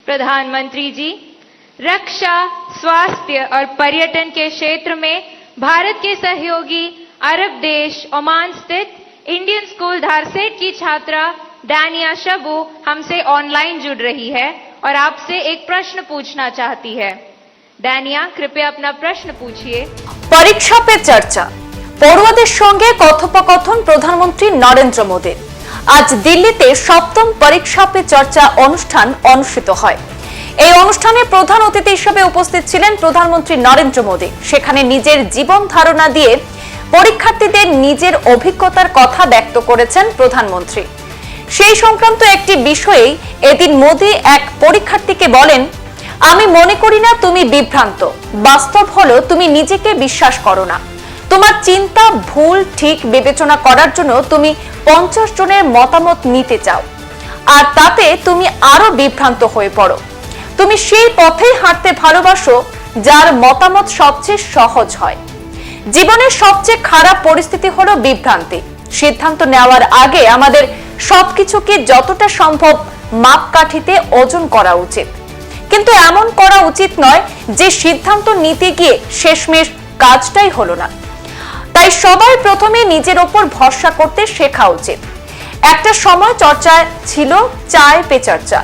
प्रधानमंत्री जी, रक्षा, स्वास्थ्य और पर्यटन के क्षेत्र में भारत के सहयोगी अरब देश ओमान स्थित इंडियन स्कूल धारसेट की छात्रा दानिया शबू हमसे ऑनलाइन जुड़ रही है और आपसे एक प्रश्न पूछना चाहती है। दानिया, कृपया अपना प्रश्न पूछिए। परीक्षा पे चर्चा, পড়ুয়াদের সঙ্গে কথোপকথন প্রধানমন্ত্রী নরেন্দ্র মোদী। আজ দিল্লিতে সপ্তম পরীক্ষা পে চর্চা অনুষ্ঠান অনুষ্ঠিত হয়। এই অনুষ্ঠানে প্রধান অতিথি হিসেবে উপস্থিত ছিলেন প্রধানমন্ত্রী নরেন্দ্র মোদী। সেখানে নিজের জীবন ধারণা দিয়ে পরীক্ষার্থীদের নিজের অভিজ্ঞতার কথা ব্যক্ত করেছেন প্রধানমন্ত্রী। সেই সংক্রান্ত একটি বিষয়ে এদিন মোদী এক পরীক্ষার্থীকে বলেন, আমি মনে করি না তুমি বিভ্রান্ত, বাস্তব হলো তুমি নিজেকে বিশ্বাস করো না। তোমার চিন্তা ভুল ঠিক বিবেচনা করার জন্য তুমি 50 জনের মতামত নিতে চাও, আর তাতে তুমি আরো বিভ্রান্ত হয়ে পড়ো। তুমি সেই পথেই হাঁটতে ভালোবাসো যার মতামত সবচেয়ে সহজ হয়। জীবনের সবচেয়ে খারাপ পরিস্থিতি হলো বিভ্রান্তি। সিদ্ধান্ত নেওয়ার আগে আমাদের সবকিছুকে যতটা সম্ভব মাপকাঠিতে ওজন করা উচিত, কিন্তু এমন করা উচিত নয় যে সিদ্ধান্ত নিতে গিয়ে শেষমেশ কাজটাই হলো না। তাই সবাই প্রথমে নিজের ওপর ভরসা করতে শেখা উচিত। একটা সময় চর্চায় ছিল চায় পে চর্চা,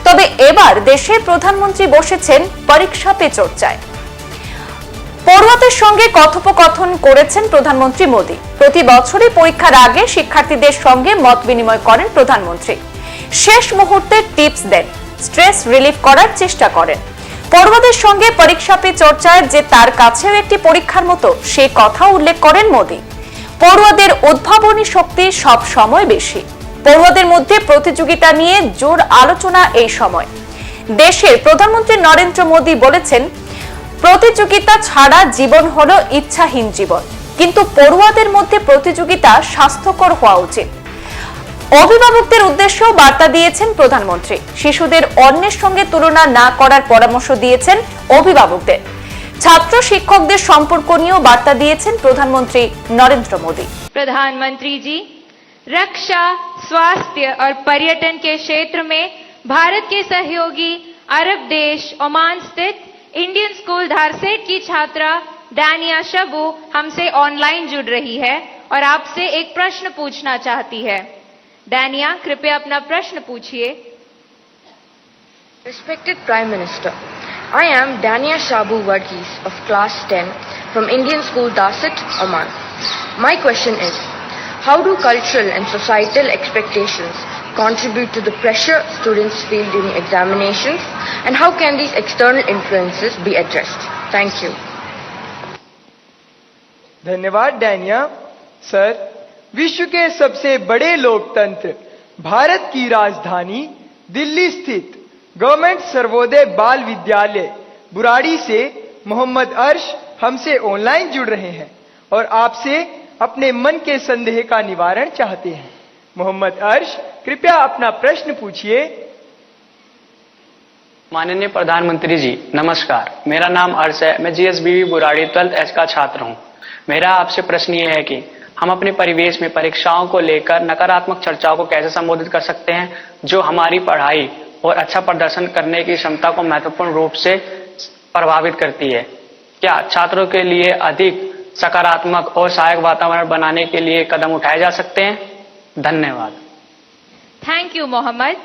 তবে এবার দেশের প্রধানমন্ত্রী বসেছেন পরীক্ষা পে চর্চায়। পড়ুয়াদের সঙ্গে কথোপকথন করেছেন প্রধানমন্ত্রী মোদী। প্রতি বছরই পরীক্ষার আগে শিক্ষার্থীদের সঙ্গে মত বিনিময় করেন প্রধানমন্ত্রী। শেষ মুহূর্তে টিপস দেন, স্ট্রেস রিলিফ করার চেষ্টা করেন। পড়ুয়াদের সঙ্গে পরীক্ষা পে চর্চায় যে তার কাছেও একটি পরীক্ষার মতো, সে কথা উল্লেখ করেন মোদী। পড়ুয়াদের উদ্ভাবনী শক্তি সব সময় বেশি। পড়ুয়াদের মধ্যে প্রতিযোগিতা নিয়ে জোর আলোচনা এই সময়। দেশের প্রধানমন্ত্রী নরেন্দ্র মোদী বলেছেন, প্রতিযোগিতা ছাড়া জীবন হলো ইচ্ছাহীন জীবন, কিন্তু পড়ুয়াদের মধ্যে প্রতিযোগিতা স্বাস্থ্যকর হওয়া উচিত। অভিভাবকদের উদ্দেশ্যেও বার্তা দিয়েছেন প্রধানমন্ত্রী। শিশুদের অন্যের সঙ্গে তুলনা না করার পরামর্শ দিয়েছেন অভিভাবকদের। ছাত্র শিক্ষকদের সম্পর্ক নিয়েও বার্তা দিয়েছেন প্রধানমন্ত্রী নরেন্দ্র মোদী। प्रधानमंत्री जी, रक्षा, स्वास्थ्य और पर्यटन के क्षेत्र में भारत के सहयोगी अरब देश ओमान स्थित इंडियन स्कूल धारसेट की छात्रा दानिया शबू हमसे ऑनलाइन जुड़ रही है और आपसे एक प्रश्न पूछना चाहती है। दानिया, कृपया अपना प्रश्न पूछिए। Respected Prime Minister, I am Dania Shabu Varghese of Class 10 from Indian School Darset, Oman. My question is, how do cultural and societal expectations contribute to the pressure students feel during examinations, and how can these external influences be addressed? Thank you. धन्यवाद Dania. Sir, विश्व के सबसे बड़े लोकतंत्र भारत की राजधानी दिल्ली स्थित government Sarvodaya बाल विद्यालय बुराड़ी से मोहम्मद अर्श हमसे ऑनलाइन जुड़ रहे हैं और आपसे अपने मन के संदेह का निवारण चाहते हैं। मोहम्मद अर्श, कृपया अपना प्रश्न पूछिए। माननीय प्रधानमंत्री जी, नमस्कार। मेरा नाम अर्श है। मैं जीएसबीवी बुराड़ी 12H का छात्र हूं। मेरा आपसे प्रश्न ये है कि हम अपने परिवेश में परीक्षाओं को लेकर नकारात्मक चर्चाओं को कैसे संबोधित कर सकते हैं, जो हमारी पढ़ाई और अच्छा प्रदर्शन करने की क्षमता को महत्वपूर्ण रूप से प्रभावित करती है। क्या छात्रों के लिए अधिक सकारात्मक और सहायक वातावरण बनाने के लिए कदम उठाए जा सकते हैं? धन्यवाद। Thank you Mohammad.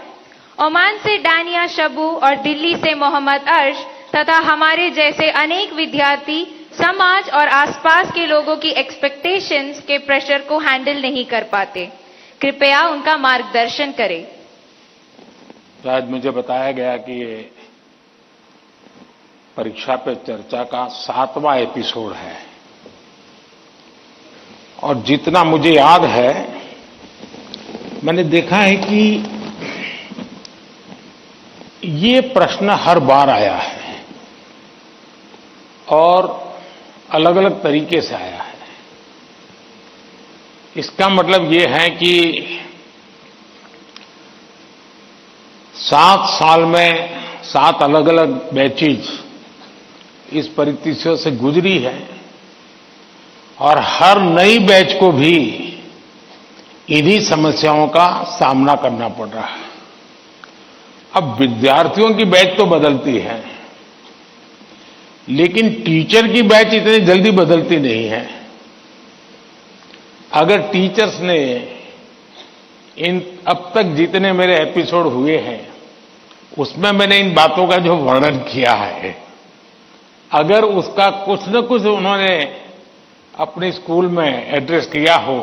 ओमान से दानिया शबू और दिल्ली से मोहम्मद अर्श तथा हमारे जैसे अनेक विद्यार्थी समाज और आसपास के लोगों की एक्सपेक्टेशंस के प्रेशर को हैंडल नहीं कर पाते। कृपया उनका मार्गदर्शन करें। शायद मुझे बताया गया कि ये परीक्षा पे चर्चा का 7वां एपिसोड है, और जितना मुझे याद है, मैंने देखा है कि ये प्रश्न हर बार आया है और अलग अलग तरीके से आया है। इसका मतलब ये है कि 7 साल में 7 अलग अलग बैचेज इस परिस्थितियों से गुजरी है, और हर नई बैच को भी इन्हीं समस्याओं का सामना करना पड़ रहा है। अब विद्यार्थियों की बैच तो बदलती है, लेकिन टीचर की बैच इतनी जल्दी बदलती नहीं है। अगर टीचर्स ने इन अब तक जितने मेरे एपिसोड हुए हैं उसमें मैंने इन बातों का जो वर्णन किया है, अगर उसका कुछ न कुछ उन्होंने अपने स्कूल में एड्रेस किया हो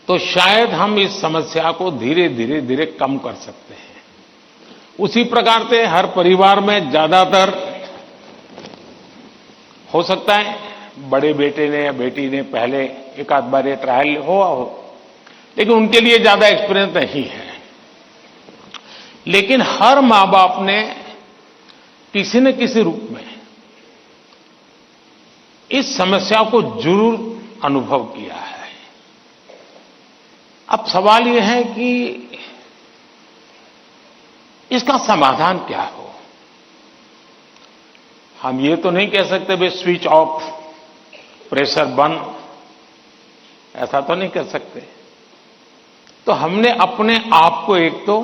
तो शायद हम इस समस्या को धीरे धीरे धीरे कम कर सकते हैं। उसी प्रकार से हर परिवार में ज्यादातर हो सकता है बड़े बेटे ने या बेटी ने पहले एक आध बार ये ट्रायल हुआ हो, लेकिन उनके लिए ज्यादा एक्सपीरियंस नहीं है। लेकिन हर मां बाप ने किसी न किसी रूप में इस समस्या को जरूर अनुभव किया है। अब सवाल यह है कि इसका समाधान क्या हो। हम ये तो नहीं कह सकते भाई स्विच ऑफ, प्रेशर बंद, ऐसा तो नहीं कह सकते। तो हमने अपने आप को एक तो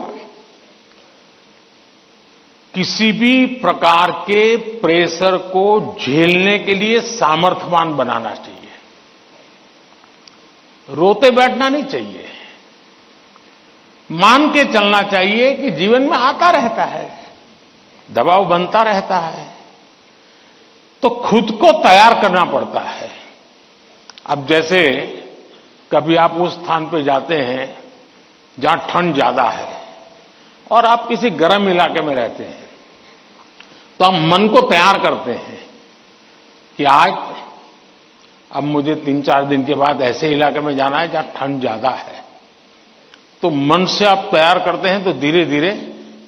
किसी भी प्रकार के प्रेशर को झेलने के लिए सामर्थ्यवान बनाना चाहिए। रोते बैठना नहीं चाहिए, मान के चलना चाहिए कि जीवन में आता रहता है, दबाव बनता रहता है, तो खुद को तैयार करना पड़ता है। अब जैसे कभी आप उस स्थान पे जाते हैं जहां ठंड ज्यादा है और आप किसी गर्म इलाके में रहते हैं, तो हम मन को तैयार करते हैं कि आज अब मुझे 3-4 दिन के बाद ऐसे इलाके में जाना है जहां ठंड ज्यादा है। तो मन से आप तैयार करते हैं तो धीरे धीरे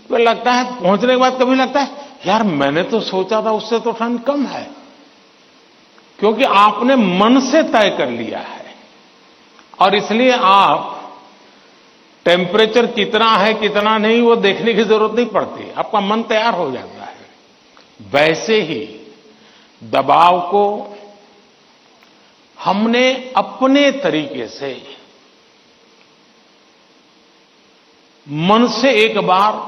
तो लगता है, पहुंचने के बाद कभी लगता है यार मैंने तो सोचा था उससे तो ठंड कम है, क्योंकि आपने मन से तय कर लिया है। और इसलिए आप टेम्परेचर कितना है कितना नहीं वो देखने की जरूरत नहीं पड़ती, आपका मन तैयार हो जाता है। वैसे ही दबाव को हमने अपने तरीके से मन से एक बार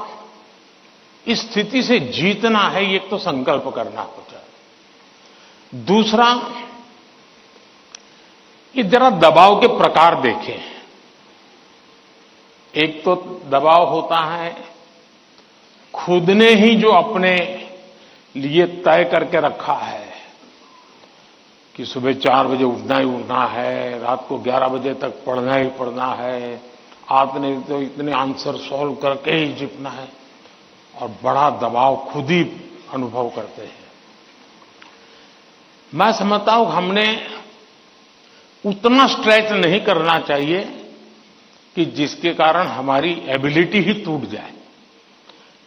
इस स्थिति से जीतना है, ये तो संकल्प करना होता है। दूसरा, कि जरा दबाव के प्रकार देखें। एक तो दबाव होता है खुद ने ही जो अपने लिए तय करके रखा है कि सुबह 4 बजे उठना ही उठना है, रात को 11 बजे तक पढ़ना ही पढ़ना है, आपने तो इतने आंसर सॉल्व करके ही जीतना है, और बड़ा दबाव खुद ही अनुभव करते हैं। मैं समझता हूं हमने उतना स्ट्रेच नहीं करना चाहिए कि जिसके कारण हमारी एबिलिटी ही टूट जाए।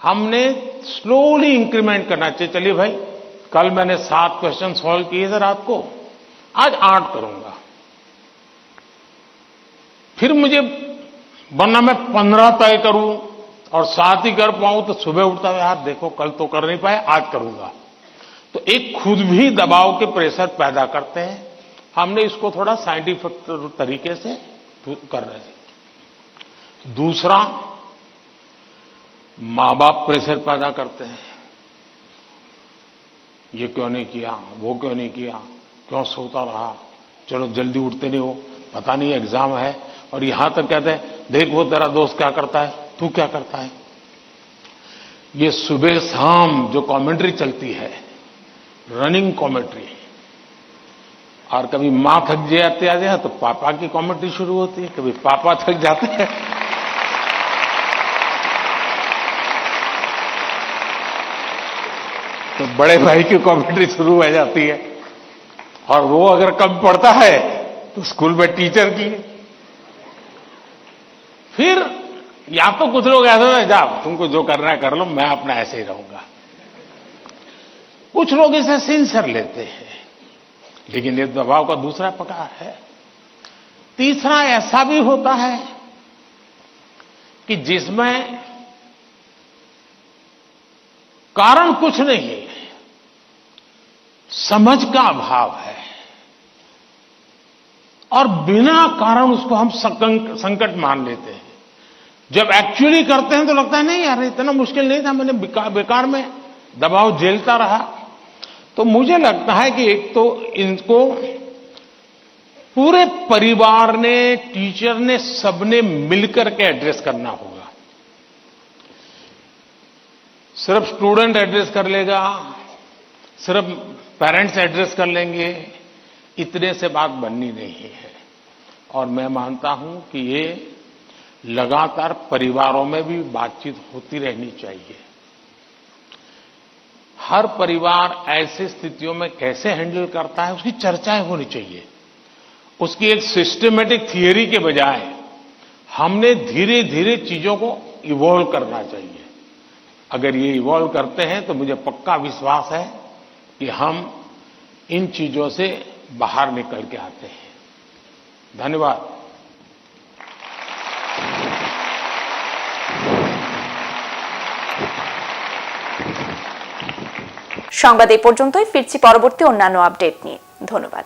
हमने स्लोली इंक्रीमेंट करना चाहिए। चलिए भाई, कल मैंने 7 क्वेश्चन सॉल्व किए थे रात को, आज 8 करूंगा। फिर मुझे वरना मैं 15 तय करूं और 7 ही कर पाऊं तो सुबह उठता है यार देखो कल तो कर नहीं पाए, आज करूंगा। तो एक खुद भी दबाव के प्रेशर पैदा करते हैं। हमने इसको थोड़ा साइंटिफिक तरीके से कर रहे हैं। दूसरा, मां बाप प्रेशर पैदा करते हैं, ये क्यों नहीं किया, वो क्यों नहीं किया, क्यों सोता रहा, चलो जल्दी उठते नहीं हो, पता नहीं एग्जाम है, और यहां तक कहते हैं देख वो तेरा दोस्त क्या करता है, तू क्या करता है। ये सुबह शाम जो कमेंट्री चलती है, रनिंग कमेंट्री, और कभी मां थक जाती है तो पापा की कमेंट्री शुरू होती है, कभी पापा थक जाते हैं तो बड़े भाई की कमेंट्री शुरू हो जाती है, और वो अगर कम पढ़ता है तो स्कूल में टीचर की। फिर या तो कुछ लोग ऐसे हैं जाओ तुमको जो करना है कर लो, मैं अपना ऐसे ही रहूंगा। कुछ लोग इसे सिंसियर लेते हैं, लेकिन ये दबाव का दूसरा प्रकार है। तीसरा ऐसा भी होता है कि जिसमें कारण कुछ नहीं है, समझ का अभाव है, और बिना कारण उसको हम संकट मान लेते हैं। जब एक्चुअली करते हैं तो लगता है नहीं यार इतना मुश्किल नहीं था, मैंने बेकार में दबाव झेलता रहा। तो मुझे लगता है कि एक तो इनको पूरे परिवार ने, टीचर ने, सबने मिलकर के एड्रेस करना होगा। सिर्फ स्टूडेंट एड्रेस कर लेगा, सिर्फ पेरेंट्स एड्रेस कर लेंगे, इतने से बात बननी नहीं है। और मैं मानता हूं कि ये लगातार परिवारों में भी बातचीत होती रहनी चाहिए। हर परिवार ऐसी स्थितियों में कैसे हैंडल करता है उसकी चर्चाएं होनी चाहिए। उसकी एक सिस्टमेटिक थियरी के बजाय हमने धीरे धीरे चीजों को इवॉल्व करना चाहिए। अगर ये इवॉल्व करते हैं तो मुझे पक्का विश्वास है कि हम इन चीजों से बाहर निकल के आते हैं। धन्यवाद। সংবাদ এই পর্যন্তই, ফিরছি পরবর্তী অন্যান্য আপডেট নিয়ে। ধন্যবাদ।